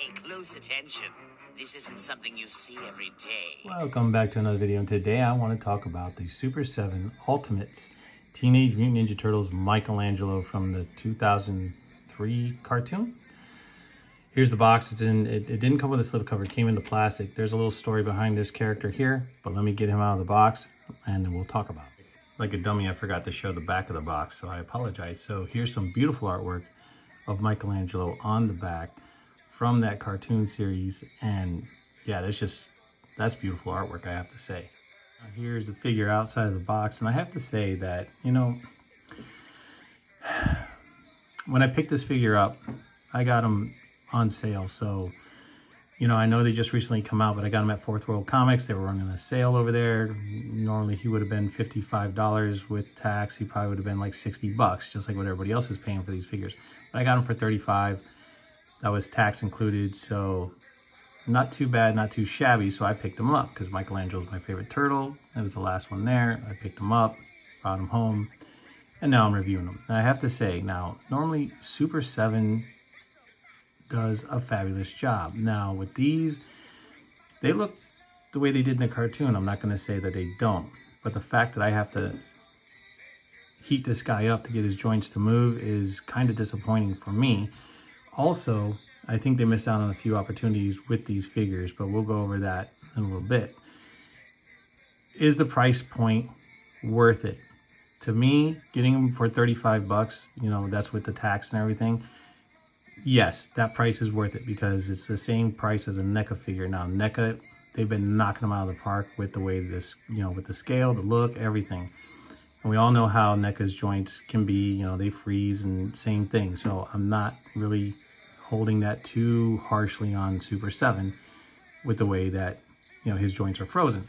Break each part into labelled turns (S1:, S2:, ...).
S1: Pay close attention. This isn't something you see every day.
S2: Welcome back to another video, and today I want to talk about the Super 7 Ultimates Teenage Mutant Ninja Turtles Michelangelo from the 2003 cartoon. Here's the box. It didn't come with a slipcover, it came into plastic. There's a little story behind this character here, but let me get him out of the box and then we'll talk about it. Like a dummy, I forgot to show the back of the box, so I apologize. So here's some beautiful artwork of Michelangelo on the back from that cartoon series, and yeah, that's beautiful artwork, I have to say. Here's the figure outside of the box, and I have to say that, you know, when I picked this figure up, I got him on sale. So, you know, I know they just recently come out, but I got him at Fourth World Comics. They were running a sale over there. Normally he would have been $55 with tax. He probably would have been like 60 bucks, just like what everybody else is paying for these figures. But I got him for 35. That was tax included, so not too bad, not too shabby. So I picked him up because Michelangelo is my favorite turtle. It was the last one there. I picked him up, brought him home, and now I'm reviewing them. And I have to say, now, normally Super 7 does a fabulous job. Now with these, they look the way they did in the cartoon. I'm not going to say that they don't, but the fact that I have to heat this guy up to get his joints to move is kind of disappointing for me. Also, I think they missed out on a few opportunities with these figures, but we'll go over that in a little bit. Is the price point worth it? To me, getting them for 35 bucks, you know, that's with the tax and everything. Yes, that price is worth it because it's the same price as a NECA figure. Now, NECA, they've been knocking them out of the park with the way this, you know, with the scale, the look, everything. And we all know how NECA's joints can be, you know, they freeze and same thing. So I'm not really holding that too harshly on Super 7 with the way that, you know, his joints are frozen.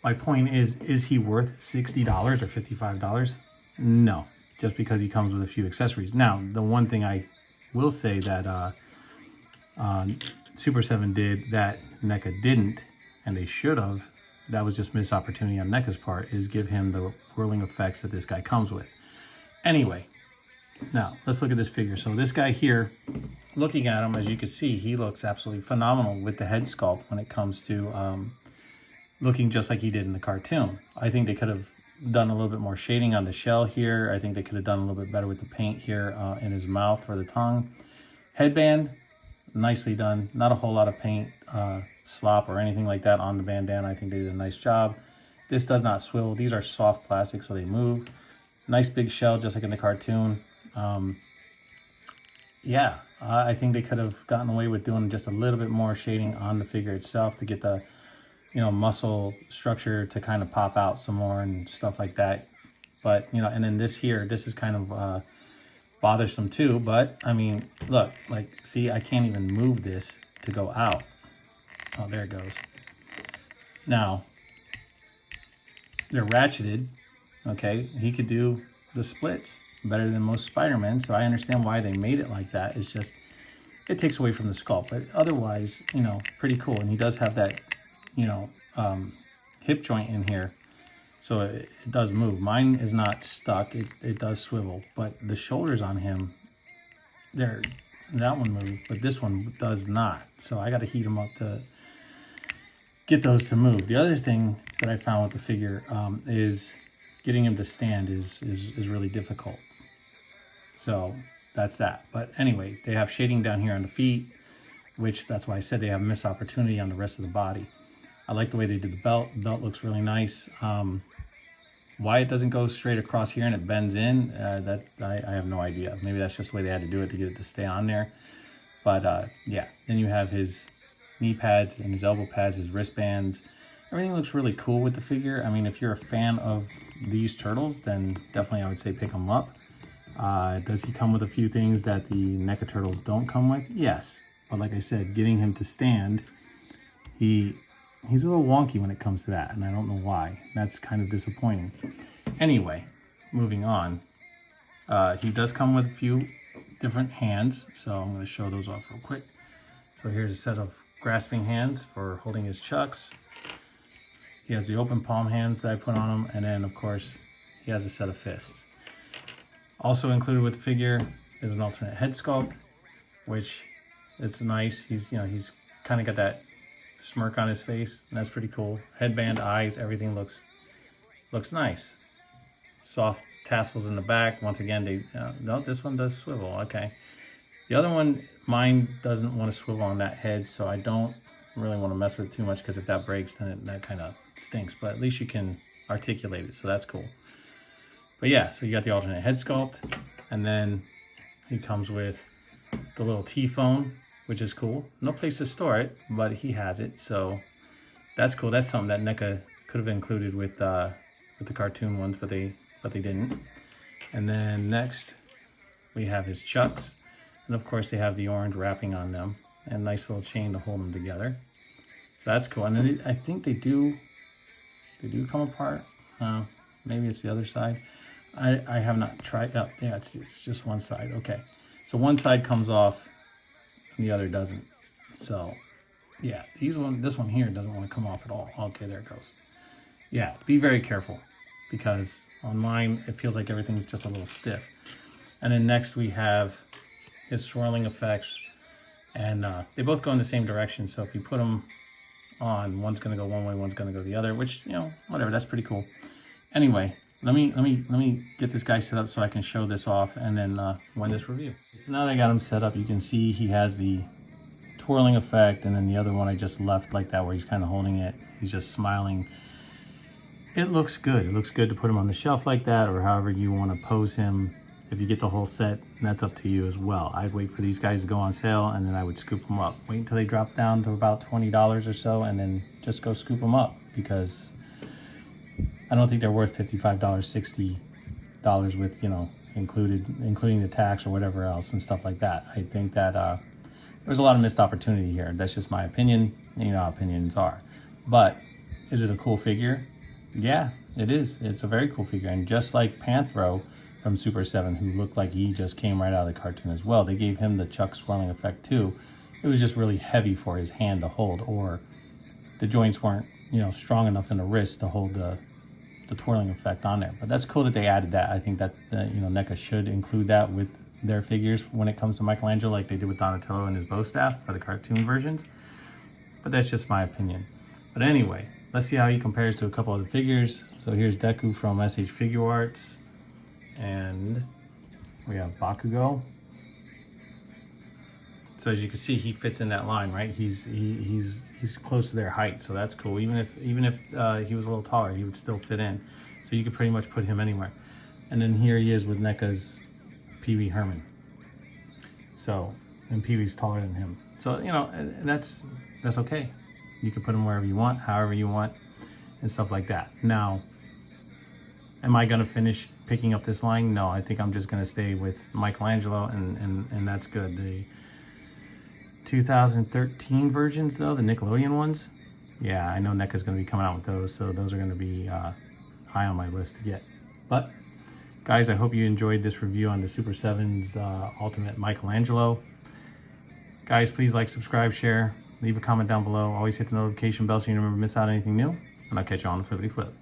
S2: My point is he worth $60 or $55? No, just because he comes with a few accessories. Now, the one thing I will say that Super 7 did that NECA didn't, and they should have, that was just missed opportunity on NECA's part, is give him the whirling effects that this guy comes with. Anyway, now let's look at this figure. So this guy here, looking at him, as you can see, he looks absolutely phenomenal with the head sculpt when it comes to looking just like he did in the cartoon. I think they could have done a little bit more shading on the shell here. I think they could have done a little bit better with the paint here in his mouth for the tongue. Headband, nicely done. Not a whole lot of paint slop or anything like that on the bandana. I think they did a nice job. This does not swivel. These are soft plastic, so they move. Nice big shell, just like in the cartoon. Yeah, I think they could have gotten away with doing just a little bit more shading on the figure itself to get the, you know, muscle structure to kind of pop out some more and stuff like that. But, you know, and then this here, this is kind of bothersome too. But, I mean, look, like, see, I can't even move this to go out. Oh, there it goes. Now, they're ratcheted, okay? He could do the splits better than most Spider-Men, so I understand why they made it like that. It's just, it takes away from the sculpt. But otherwise, you know, pretty cool. And he does have that, you know, hip joint in here, so it does move. Mine is not stuck, it does swivel, but the shoulders on him, that one moved, but this one does not. So I got to heat him up to get those to move. The other thing that I found with the figure is getting him to stand is really difficult. So that's that. But anyway, they have shading down here on the feet, which that's why I said they have missed opportunity on the rest of the body. I like the way they did the belt. The belt looks really nice. Why it doesn't go straight across here and it bends in, that I have no idea. Maybe that's just the way they had to do it to get it to stay on there. But yeah, then you have his knee pads and his elbow pads, his wristbands. Everything looks really cool with the figure. I mean, if you're a fan of these turtles, then definitely I would say pick them up. Does he come with a few things that the NECA turtles don't come with? Yes. But like I said, getting him to stand, he's a little wonky when it comes to that, and I don't know why. That's kind of disappointing. Anyway, moving on. He does come with a few different hands, so I'm going to show those off real quick. So here's a set of grasping hands for holding his chucks. He has the open palm hands that I put on him, and then, of course, he has a set of fists. Also included with the figure is an alternate head sculpt, which It's nice. He's, you know, he's kind of got that smirk on his face, and that's pretty cool. Headband, eyes, everything looks nice. Soft tassels in the back. Once again, they no, this one does swivel. Okay, the other one, mine doesn't want to swivel on that head, so I don't really want to mess with it too much, because if that breaks, then that kind of stinks. But at least you can articulate it, so that's cool. But yeah, so you got the alternate head sculpt, and then he comes with the little T-phone, which is cool. No place to store it, but he has it, so that's cool. That's something that NECA could have included with the cartoon ones, but they didn't. And then next we have his chucks, and of course they have the orange wrapping on them, and a nice little chain to hold them together. So that's cool. And then I think they do come apart. Maybe it's the other side. I have not tried. Oh, yeah, it's just one side. Okay, so one side comes off and the other doesn't. So yeah, this one here doesn't want to come off at all. Okay, there it goes. Yeah, be very careful, because on mine it feels like everything's just a little stiff. And then next we have his swirling effects, and they both go in the same direction. So if you put them on, one's going to go one way, one's going to go the other, which, you know, whatever, that's pretty cool. Anyway, let me get this guy set up so I can show this off, and then win this review. So now that I got him set up, you can see he has the twirling effect, and then the other one I just left like that, where he's kind of holding it. He's just smiling. It looks good. It looks good to put him on the shelf like that, or however you want to pose him. If you get the whole set, that's up to you as well. I'd wait for these guys to go on sale, and then I would scoop them up. Wait until they drop down to about $20 or so, and then just go scoop them up, because I don't think they're worth $55, $60 with, you know, including the tax or whatever else and stuff like that. I think that there's a lot of missed opportunity here. That's just my opinion. You know how opinions are. But is it a cool figure? Yeah, it is. It's a very cool figure. And just like Panthro from Super7, who looked like he just came right out of the cartoon as well, they gave him the chuck swelling effect too. It was just really heavy for his hand to hold, or the joints weren't, you know, strong enough in the wrist to hold the twirling effect on there. But that's cool that they added that. I think that you know, NECA should include that with their figures when it comes to Michelangelo, like they did with Donatello and his bow staff for the cartoon versions. But that's just my opinion. But anyway, let's see how he compares to a couple other figures. So here's Deku from SH Figure Arts, and we have Bakugo. So as you can see, he fits in that line, right? He's close to their height, so that's cool. Even if he was a little taller, he would still fit in. So you could pretty much put him anywhere. And then here he is with NECA's Pee Wee Herman. So, and Pee Wee's taller than him. So, you know, and that's okay. You can put him wherever you want, however you want, and stuff like that. Now, am I gonna finish picking up this line? No, I think I'm just gonna stay with Michelangelo, and that's good. The 2013 versions though, the Nickelodeon ones, yeah, I know NECA's gonna be coming out with those, so those are gonna be high on my list to get. But guys, I hope you enjoyed this review on the Super7's Ultimate Michelangelo. Guys, please like, subscribe, share, leave a comment down below. Always hit the notification bell so you never miss out on anything new, and I'll catch you on the flippity flip.